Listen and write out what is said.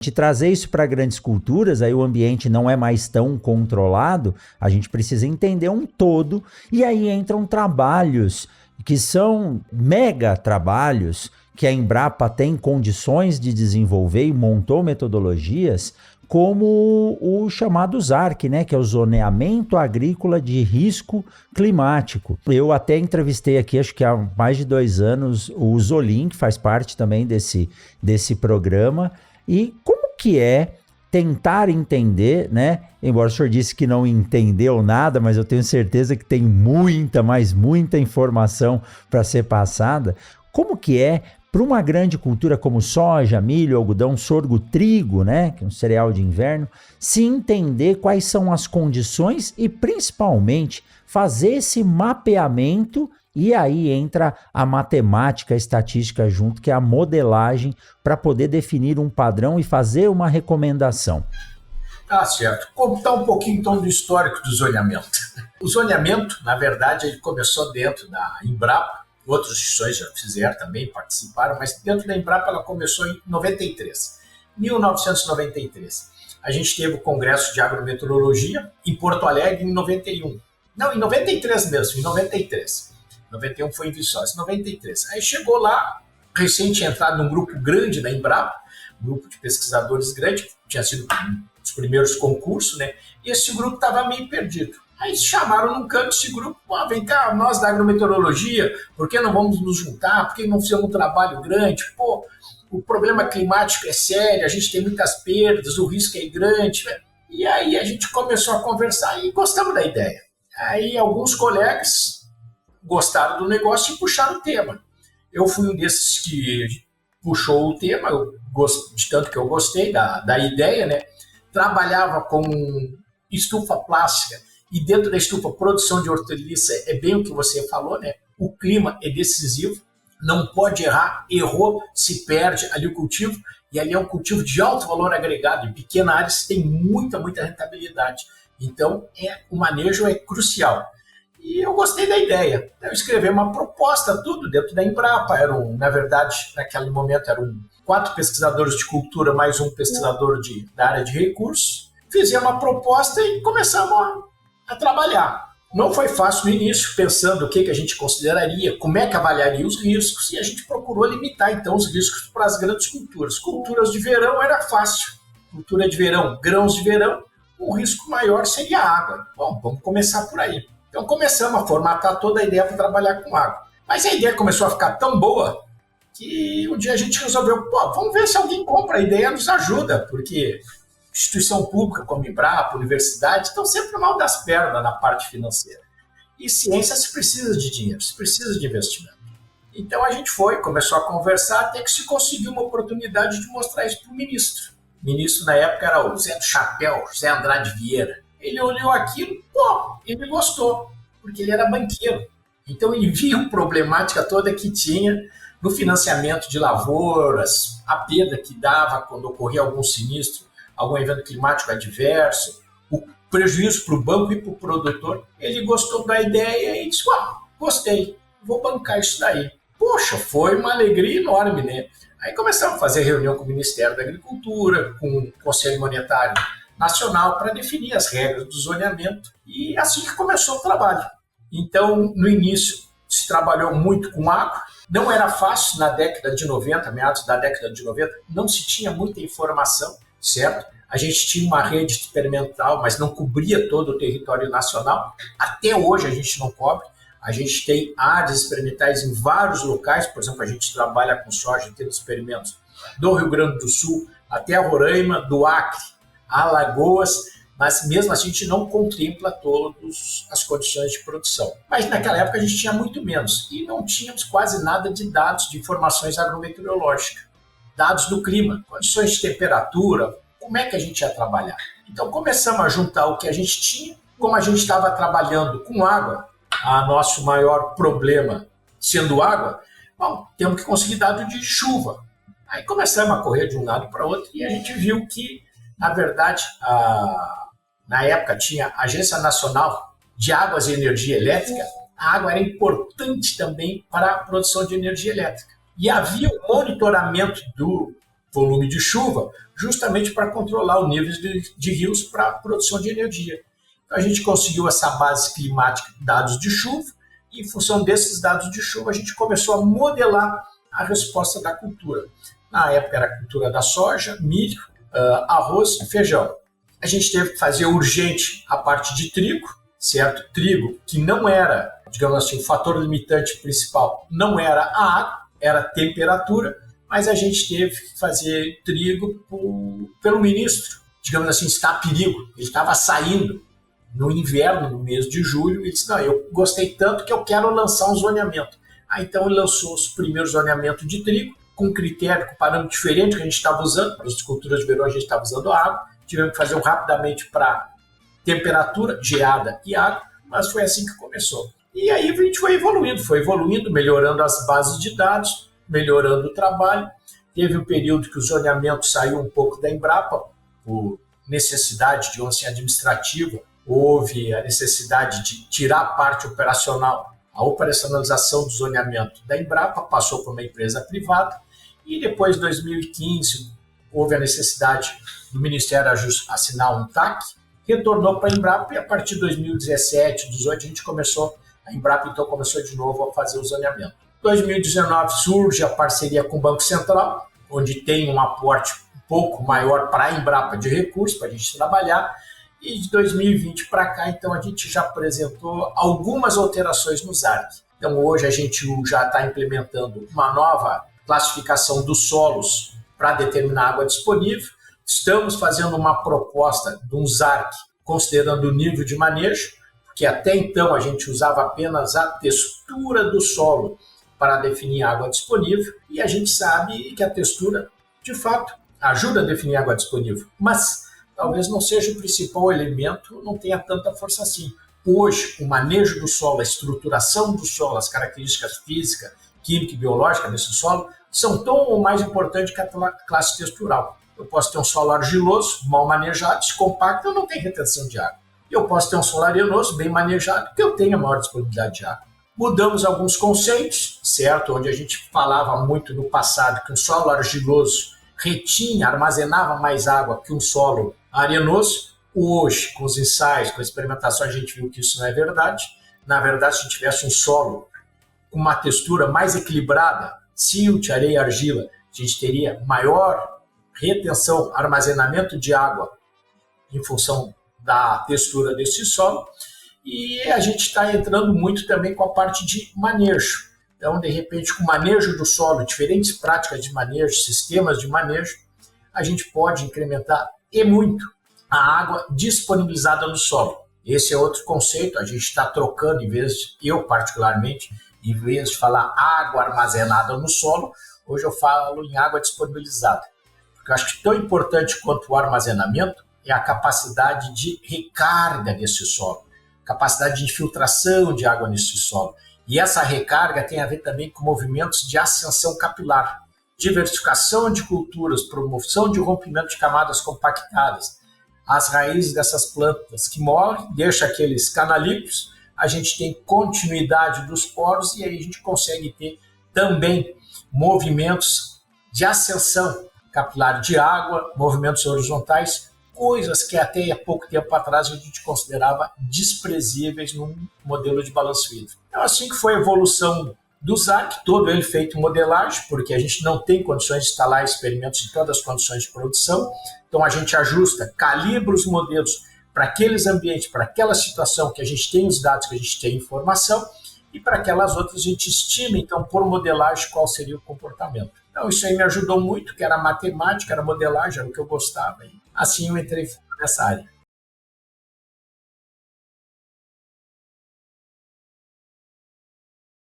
De trazer isso para grandes culturas, aí o ambiente não é mais tão controlado, a gente precisa entender um todo, e aí entram trabalhos que são mega trabalhos, que a Embrapa tem condições de desenvolver e montou metodologias, como o chamado ZARC, né, que é o Zoneamento Agrícola de Risco Climático. Eu até entrevistei aqui, acho que há mais de 2 anos, o Zolim, que faz parte também desse programa. E como que é tentar entender, né? Embora o senhor disse que não entendeu nada, mas eu tenho certeza que tem muita, mas muita informação para ser passada. Como que é para uma grande cultura como soja, milho, algodão, sorgo, trigo, né? Que é um cereal de inverno, se entender quais são as condições e principalmente fazer esse mapeamento. E aí entra a matemática, a estatística junto, que é a modelagem, para poder definir um padrão e fazer uma recomendação. Tá certo. Contar um pouquinho então do histórico do zoneamento. O zoneamento, na verdade, ele começou dentro da Embrapa, outras instituições já fizeram também, participaram, mas dentro da Embrapa ela começou em 93. 1993. A gente teve o Congresso de Agrometeorologia em Porto Alegre em 91. Não, em 93 mesmo, em 93. 91 foi em Viçosa, 93. Aí chegou lá, recém tinha entrado num grupo grande da Embrapa, um grupo de pesquisadores grande, que tinha sido os primeiros concursos, né? E esse grupo estava meio perdido. Aí chamaram num canto esse grupo, vem cá, nós da agrometeorologia, por que não vamos nos juntar? Por que não fizemos um trabalho grande? Pô, o problema climático é sério, a gente tem muitas perdas, o risco é grande. E aí a gente começou a conversar e gostamos da ideia. Aí alguns colegas gostaram do negócio e puxaram o tema. Eu fui um desses que puxou o tema, de tanto que eu gostei da ideia, né? Trabalhava com estufa plástica e dentro da estufa produção de hortaliça é bem o que você falou, né? O clima é decisivo, não pode errar, errou, se perde ali o cultivo, e ali é um cultivo de alto valor agregado, em pequena área você tem muita rentabilidade. Então, o manejo é crucial. E eu gostei da ideia. Eu escrevi uma proposta, tudo dentro da Embrapa. Na verdade, naquele momento eram 4 pesquisadores de cultura mais um pesquisador da área de recursos. Fizemos uma proposta e começamos a trabalhar. Não foi fácil no início, pensando o que a gente consideraria, como é que avaliaria os riscos, e a gente procurou limitar então os riscos para as grandes culturas. Culturas de verão era fácil. Cultura de verão, grãos de verão, o risco maior seria a água. Bom, vamos começar por aí. Então começamos a formatar toda a ideia para trabalhar com água. Mas a ideia começou a ficar tão boa que um dia a gente resolveu, vamos ver se alguém compra a ideia e nos ajuda, porque instituição pública como Embrapa, universidade, estão sempre mal das pernas na parte financeira. E ciência se precisa de dinheiro, se precisa de investimento. Então a gente começou a conversar até que se conseguiu uma oportunidade de mostrar isso para o ministro. O ministro na época era o Zé do Chapéu, José Andrade Vieira. Ele olhou aquilo, ele gostou, porque ele era banqueiro. Então ele viu a problemática toda que tinha no financiamento de lavouras, a perda que dava quando ocorria algum sinistro, algum evento climático adverso, o prejuízo para o banco e para o produtor. Ele gostou da ideia e disse, gostei, vou bancar isso daí. Poxa, foi uma alegria enorme, né? Aí começamos a fazer reunião com o Ministério da Agricultura, com o Conselho Monetário Nacional, para definir as regras do zoneamento, e assim que começou o trabalho. Então, no início, se trabalhou muito com água, não era fácil na década de 90, meados da década de 90, não se tinha muita informação, certo? A gente tinha uma rede experimental, mas não cobria todo o território nacional. Até hoje a gente não cobre. A gente tem áreas experimentais em vários locais, por exemplo, a gente trabalha com soja, tendo experimentos do Rio Grande do Sul até a Roraima, do Acre, Alagoas, mas mesmo assim a gente não contempla todas as condições de produção. Mas naquela época a gente tinha muito menos e não tínhamos quase nada de dados de informações agrometeorológicas, dados do clima, condições de temperatura, como é que a gente ia trabalhar. Então começamos a juntar o que a gente tinha, como a gente estava trabalhando com água, nosso maior problema sendo água, temos que conseguir dado de chuva. Aí começamos a correr de um lado para outro e a gente viu que, na verdade, na época tinha a Agência Nacional de Águas e Energia Elétrica, a água era importante também para a produção de energia elétrica. E havia o monitoramento volume de chuva, justamente para controlar o nível de rios para a produção de energia. Então, a gente conseguiu essa base climática, dados de chuva, e em função desses dados de chuva, a gente começou a modelar a resposta da cultura. Na época era a cultura da soja, milho, arroz e feijão. A gente teve que fazer urgente a parte de trigo, certo? Trigo que não era, digamos assim, o fator limitante principal, não era a água, era a temperatura, mas a gente teve que fazer trigo pelo ministro, digamos assim, está a perigo. Ele estava saindo no inverno, no mês de julho, e disse, não, eu gostei tanto que eu quero lançar um zoneamento. Então ele lançou os primeiros zoneamentos de trigo, com critério, com parâmetro diferente que a gente estava usando. Nas culturas de verão a gente estava usando água, tivemos que fazer rapidamente para temperatura, geada e água, mas foi assim que começou. E aí a gente foi evoluindo, melhorando as bases de dados, melhorando o trabalho. Teve um período que o zoneamento saiu um pouco da Embrapa, por necessidade, digamos assim, administrativa. Houve a necessidade de tirar a parte operacional, a operacionalização do zoneamento da Embrapa, passou para uma empresa privada, e depois, em 2015, houve a necessidade do Ministério assinar um TAC, retornou para a Embrapa, e a partir de 2017, 2018, a Embrapa então começou de novo a fazer o zoneamento. Em 2019 surge a parceria com o Banco Central, onde tem um aporte um pouco maior para a Embrapa de recursos, para a gente trabalhar, e de 2020 para cá, então, a gente já apresentou algumas alterações no ZARC. Então, hoje a gente já está implementando uma nova classificação dos solos para determinar a água disponível. Estamos fazendo uma proposta de um ZARC considerando o nível de manejo, porque até então a gente usava apenas a textura do solo para definir a água disponível, e a gente sabe que a textura, de fato, ajuda a definir a água disponível, mas talvez não seja o principal elemento, não tenha tanta força assim. Hoje, o manejo do solo, a estruturação do solo, as características físicas, química e biológica desse solo, são tão ou mais importantes que a classe textural. Eu posso ter um solo argiloso, mal manejado, descompacto, eu não tenho retenção de água. Eu posso ter um solo arenoso, bem manejado, que eu tenho a maior disponibilidade de água. Mudamos alguns conceitos, certo? Onde a gente falava muito no passado que um solo argiloso retinha, armazenava mais água que um solo arenoso. Hoje, com os ensaios, com a experimentação, a gente viu que isso não é verdade. Na verdade, se a gente tivesse um solo com uma textura mais equilibrada, silt, areia e argila, a gente teria maior retenção, armazenamento de água em função da textura desse solo. E a gente está entrando muito também com a parte de manejo. Então, de repente, com o manejo do solo, diferentes práticas de manejo, sistemas de manejo, a gente pode incrementar e muito a água disponibilizada no solo. Esse é outro conceito, a gente está trocando, eu particularmente, em vez de falar água armazenada no solo, hoje eu falo em água disponibilizada. Porque eu acho que tão importante quanto o armazenamento é a capacidade de recarga desse solo, capacidade de infiltração de água nesse solo. E essa recarga tem a ver também com movimentos de ascensão capilar, diversificação de culturas, promoção de rompimento de camadas compactadas. As raízes dessas plantas que morrem, deixa aqueles canalículos, a gente tem continuidade dos poros e aí a gente consegue ter também movimentos de ascensão capilar de água, movimentos horizontais, coisas que até há pouco tempo atrás a gente considerava desprezíveis num modelo de balanço hídrico. Então, assim que foi a evolução do ZARC, todo ele feito em modelagem, porque a gente não tem condições de instalar experimentos em todas as condições de produção, então a gente ajusta, calibra os modelos para aqueles ambientes, para aquela situação que a gente tem os dados, que a gente tem informação, e para aquelas outras a gente estima, então, por modelagem, qual seria o comportamento. Então, isso aí me ajudou muito, que era matemática, era modelagem, era o que eu gostava. E assim eu entrei nessa área.